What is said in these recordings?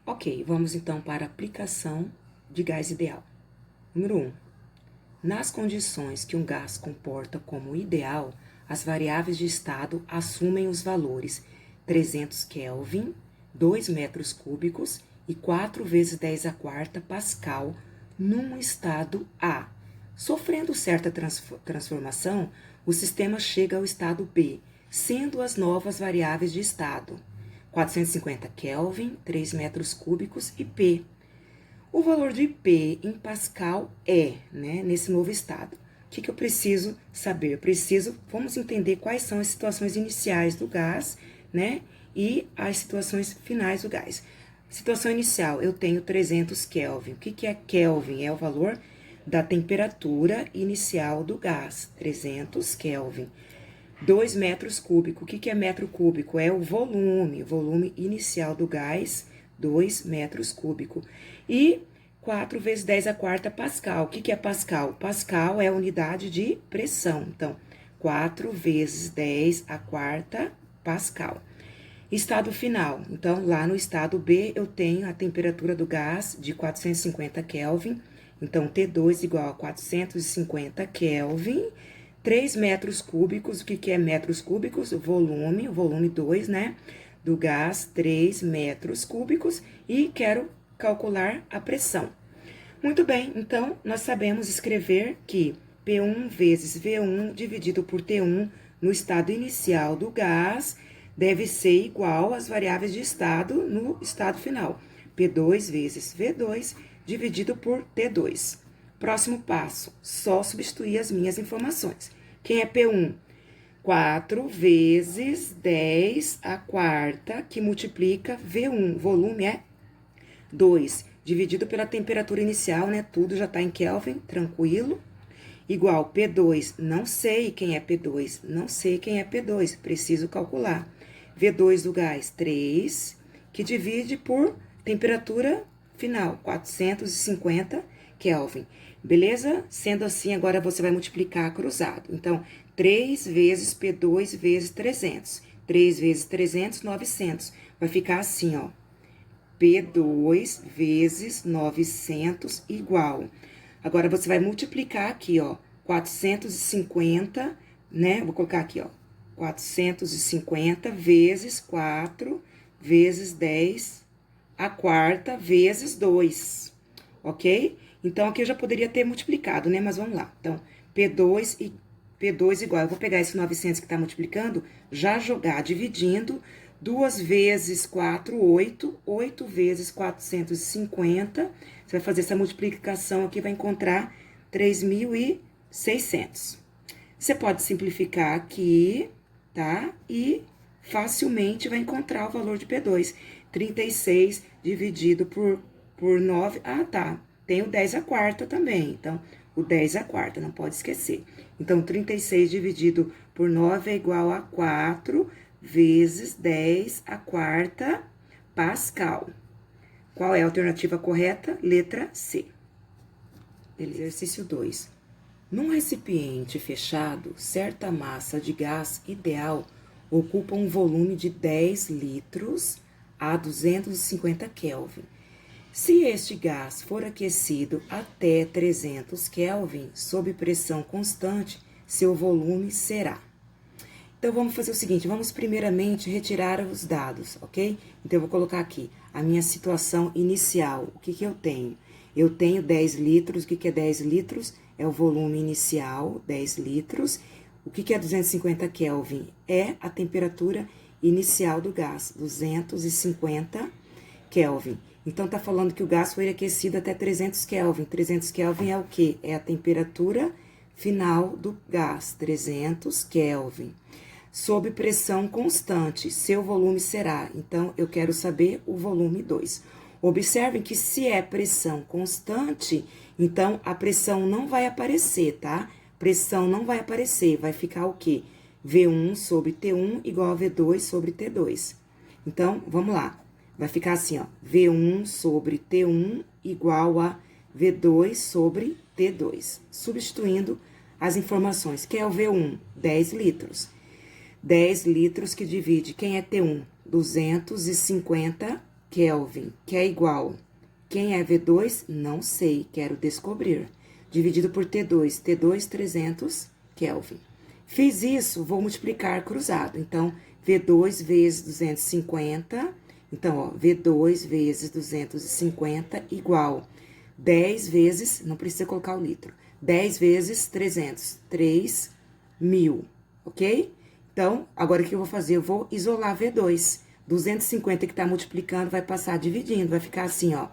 Ok, vamos então para a aplicação de gás ideal. Número 1. Nas condições que um gás comporta como ideal, as variáveis de estado assumem os valores 300 Kelvin, 2 metros cúbicos e 4 vezes 10 a quarta Pascal num estado A. Sofrendo certa transformação, o sistema chega ao estado B, sendo as novas variáveis de estado 450 Kelvin, 3 metros cúbicos e P. O valor de P em Pascal é, nesse novo estado. O que eu preciso saber? Vamos entender quais são as situações iniciais do gás, e as situações finais do gás. Situação inicial, eu tenho 300 Kelvin. O que é Kelvin? É o valor da temperatura inicial do gás, 300 Kelvin. 2 metros cúbicos. O que é metro cúbico? É o volume inicial do gás, 2 metros cúbicos. E 4 vezes 10 a quarta Pascal. O que é Pascal? Pascal é a unidade de pressão. Então, 4 vezes 10 a quarta Pascal. Estado final. Então, lá no estado B, eu tenho a temperatura do gás de 450 Kelvin. Então, T2 igual a 450 Kelvin. 3 metros cúbicos, o que é metros cúbicos? Volume 2, do gás, 3 metros cúbicos, e quero calcular a pressão. Muito bem, então, nós sabemos escrever que P1 vezes V1 dividido por T1 no estado inicial do gás deve ser igual às variáveis de estado no estado final. P2 vezes V2 dividido por T2. Próximo passo, só substituir as minhas informações. Quem é P1? 4 vezes 10 a quarta, que multiplica V1. Volume é 2, dividido pela temperatura inicial, Tudo já tá em Kelvin, tranquilo. Igual P2, não sei quem é P2, preciso calcular. V2 do gás, 3, que divide por temperatura final, 450 Kelvin. Beleza? Sendo assim, agora você vai multiplicar cruzado. Então, 3 vezes P2 vezes 300. 3 vezes 300, 900. Vai ficar assim, ó. P2 vezes 900 igual. Agora, você vai multiplicar aqui, ó. 450, Vou colocar aqui, ó. 450 vezes 4 vezes 10 a quarta vezes 2. Ok? Então, aqui eu já poderia ter multiplicado, Mas vamos lá. Então, P2 igual, eu vou pegar esse 900 que tá multiplicando, já jogar dividindo, 2 vezes 4, 8, 8 vezes 450, você vai fazer essa multiplicação aqui, vai encontrar 3.600. Você pode simplificar aqui, tá? E facilmente vai encontrar o valor de P2. 36 dividido por 9, tá. Tem o 10 a quarta também, então, o 10 a quarta, não pode esquecer. Então, 36 dividido por 9 é igual a 4 vezes 10 a quarta Pascal. Qual é a alternativa correta? Letra C. Exercício 2. Num recipiente fechado, certa massa de gás ideal ocupa um volume de 10 litros a 250 Kelvin. Se este gás for aquecido até 300 Kelvin, sob pressão constante, seu volume será. Então, vamos fazer o seguinte, vamos primeiramente retirar os dados, ok? Então, eu vou colocar aqui a minha situação inicial. O que eu tenho? Eu tenho 10 litros, o que é 10 litros? É o volume inicial, 10 litros. O que é 250 Kelvin? É a temperatura inicial do gás, 250 Kelvin. Então, tá falando que o gás foi aquecido até 300 Kelvin. 300 Kelvin é o quê? É a temperatura final do gás, 300 Kelvin. Sob pressão constante, seu volume será. Então, eu quero saber o volume 2. Observem que se é pressão constante, então a pressão não vai aparecer, tá? Pressão não vai aparecer, vai ficar o quê? V1 sobre T1 igual a V2 sobre T2. Então, vamos lá. Vai ficar assim, ó, V1 sobre T1 igual a V2 sobre T2. Substituindo as informações. Que é o V1? 10 litros. 10 litros que divide, quem é T1? 250 Kelvin, que é igual. Quem é V2? Não sei, quero descobrir. Dividido por T2, T2, 300 Kelvin. Fiz isso, vou multiplicar cruzado. Então, V2 vezes 250. Então, ó, V2 vezes 250 igual 10 vezes, não precisa colocar o litro, 10 vezes 300, 3.000, ok? Então, agora o que eu vou fazer? Eu vou isolar V2. 250 que está multiplicando vai passar dividindo, vai ficar assim, ó,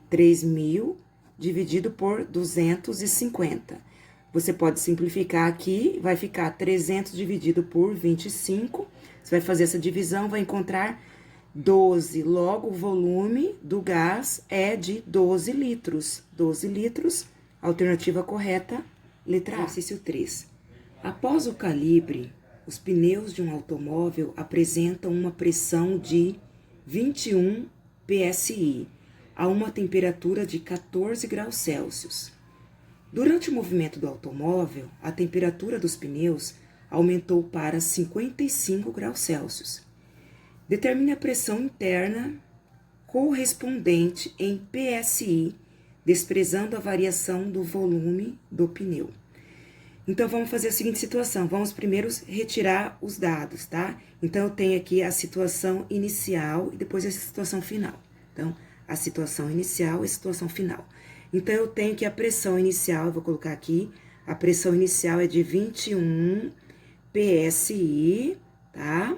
3.000 dividido por 250. Você pode simplificar aqui, vai ficar 300 dividido por 25. Você vai fazer essa divisão, vai encontrar 12. Logo, o volume do gás é de 12 litros. 12 litros, alternativa correta, letra A. Exercício 3. Após o calibre, os pneus de um automóvel apresentam uma pressão de 21 psi a uma temperatura de 14 graus Celsius. Durante o movimento do automóvel, a temperatura dos pneus aumentou para 55 graus Celsius. Determine a pressão interna correspondente em PSI, desprezando a variação do volume do pneu. Então, vamos fazer a seguinte situação. Vamos primeiro retirar os dados, tá? Então, eu tenho aqui a situação inicial e depois a situação final. Então, a situação inicial e a situação final. Então, eu tenho que a pressão inicial, eu vou colocar aqui, a pressão inicial é de 21 psi, tá?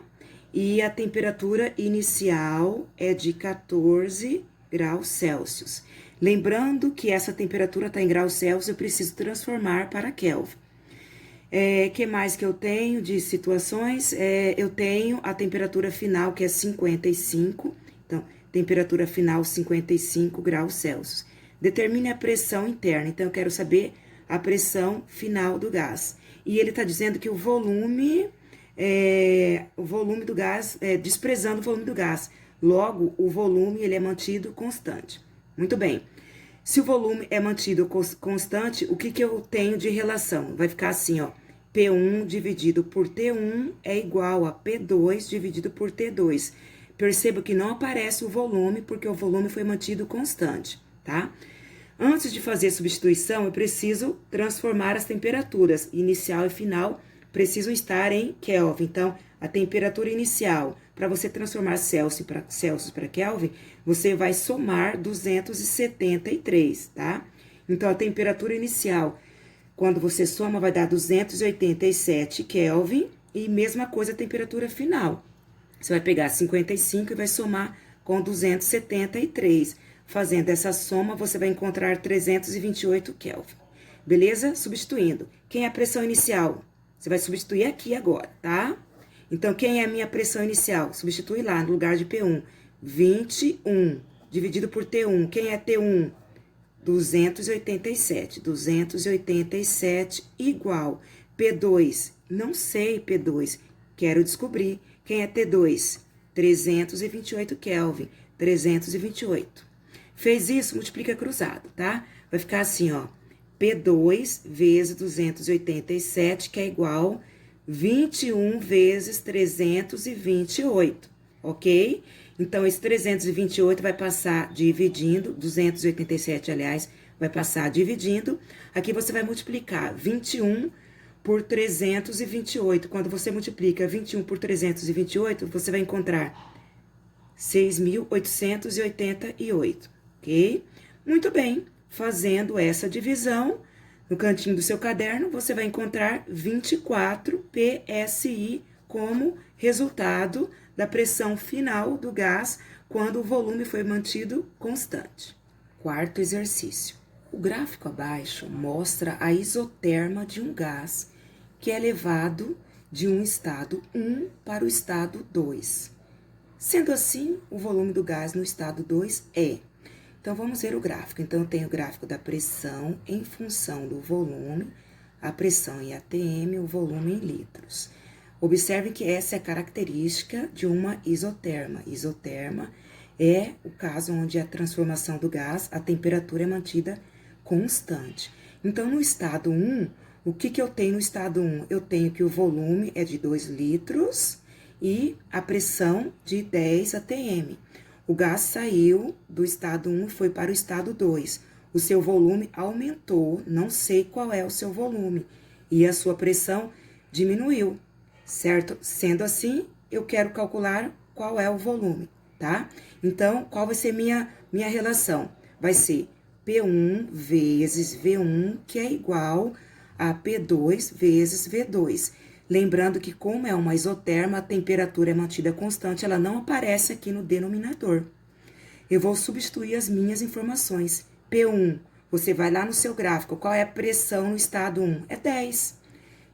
E a temperatura inicial é de 14 graus Celsius. Lembrando que essa temperatura está em graus Celsius, eu preciso transformar para Kelvin. Que mais que eu tenho de situações? Eu tenho a temperatura final, que é 55. Então, temperatura final, 55 graus Celsius. Determine a pressão interna. Então, eu quero saber a pressão final do gás. E ele está dizendo que o volume do gás, desprezando o volume do gás. Logo, o volume ele é mantido constante. Muito bem. Se o volume é mantido constante, o que eu tenho de relação? Vai ficar assim, ó. P1 dividido por T1 é igual a P2 dividido por T2. Perceba que não aparece o volume, porque o volume foi mantido constante, tá? Antes de fazer a substituição, eu preciso transformar as temperaturas inicial e final, precisam estar em Kelvin. Então, a temperatura inicial, para você transformar Celsius para Kelvin, você vai somar 273, tá? Então, a temperatura inicial, quando você soma, vai dar 287 Kelvin, e mesma coisa a temperatura final. Você vai pegar 55 e vai somar com 273. Fazendo essa soma, você vai encontrar 328 Kelvin. Beleza? Substituindo. Quem é a pressão inicial? Você vai substituir aqui agora, tá? Então, quem é a minha pressão inicial? Substitui lá, no lugar de P1. 21 dividido por T1. Quem é T1? 287. 287 igual. P2. Não sei, P2. Quero descobrir. Quem é T2? 328 Kelvin. 328. Fez isso, multiplica cruzado, tá? Vai ficar assim, ó. P2 vezes 287, que é igual 21 vezes 328, ok? Então, esse 328 vai passar dividindo, 287, aliás, vai passar dividindo. Aqui você vai multiplicar 21 por 328. Quando você multiplica 21 por 328, você vai encontrar 6.888, ok? Muito bem. Fazendo essa divisão, no cantinho do seu caderno, você vai encontrar 24 psi como resultado da pressão final do gás quando o volume foi mantido constante. Quarto exercício. O gráfico abaixo mostra a isoterma de um gás que é levado de um estado 1 para o estado 2. Sendo assim, o volume do gás no estado 2 é... Então, vamos ver o gráfico. Então, eu tenho o gráfico da pressão em função do volume, a pressão em atm, o volume em litros. Observe que essa é a característica de uma isoterma. Isoterma é o caso onde a transformação do gás, a temperatura é mantida constante. Então, no estado 1, o que eu tenho no estado 1? Eu tenho que o volume é de 2 litros e a pressão de 10 atm. O gás saiu do estado 1 e foi para o estado 2. O seu volume aumentou, não sei qual é o seu volume, e a sua pressão diminuiu, certo? Sendo assim, eu quero calcular qual é o volume, tá? Então, qual vai ser minha relação? Vai ser P1 vezes V1, que é igual a P2 vezes V2. Lembrando que, como é uma isoterma, a temperatura é mantida constante, ela não aparece aqui no denominador. Eu vou substituir as minhas informações. P1, você vai lá no seu gráfico, qual é a pressão no estado 1? É 10.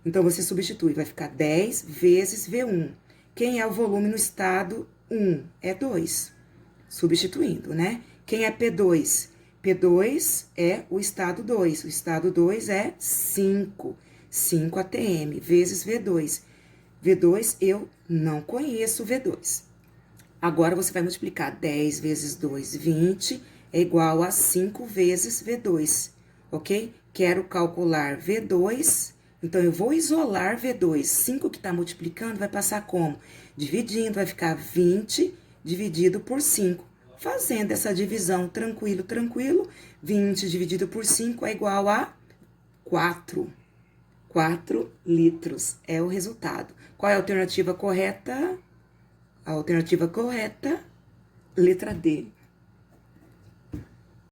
Então, você substitui, vai ficar 10 vezes V1. Quem é o volume no estado 1? É 2. Substituindo, né? Quem é P2? P2 é o estado 2. O estado 2 é 5. 5 atm vezes V2. V2 eu não conheço V2. Agora, você vai multiplicar 10 vezes 2, 20, é igual a 5 vezes V2, ok? Quero calcular V2, então eu vou isolar V2. 5 que está multiplicando vai passar como? Dividindo, vai ficar 20 dividido por 5. Fazendo essa divisão tranquilo, tranquilo, 20 dividido por 5 é igual a 4. 4 litros é o resultado. Qual é a alternativa correta? A alternativa correta, letra D.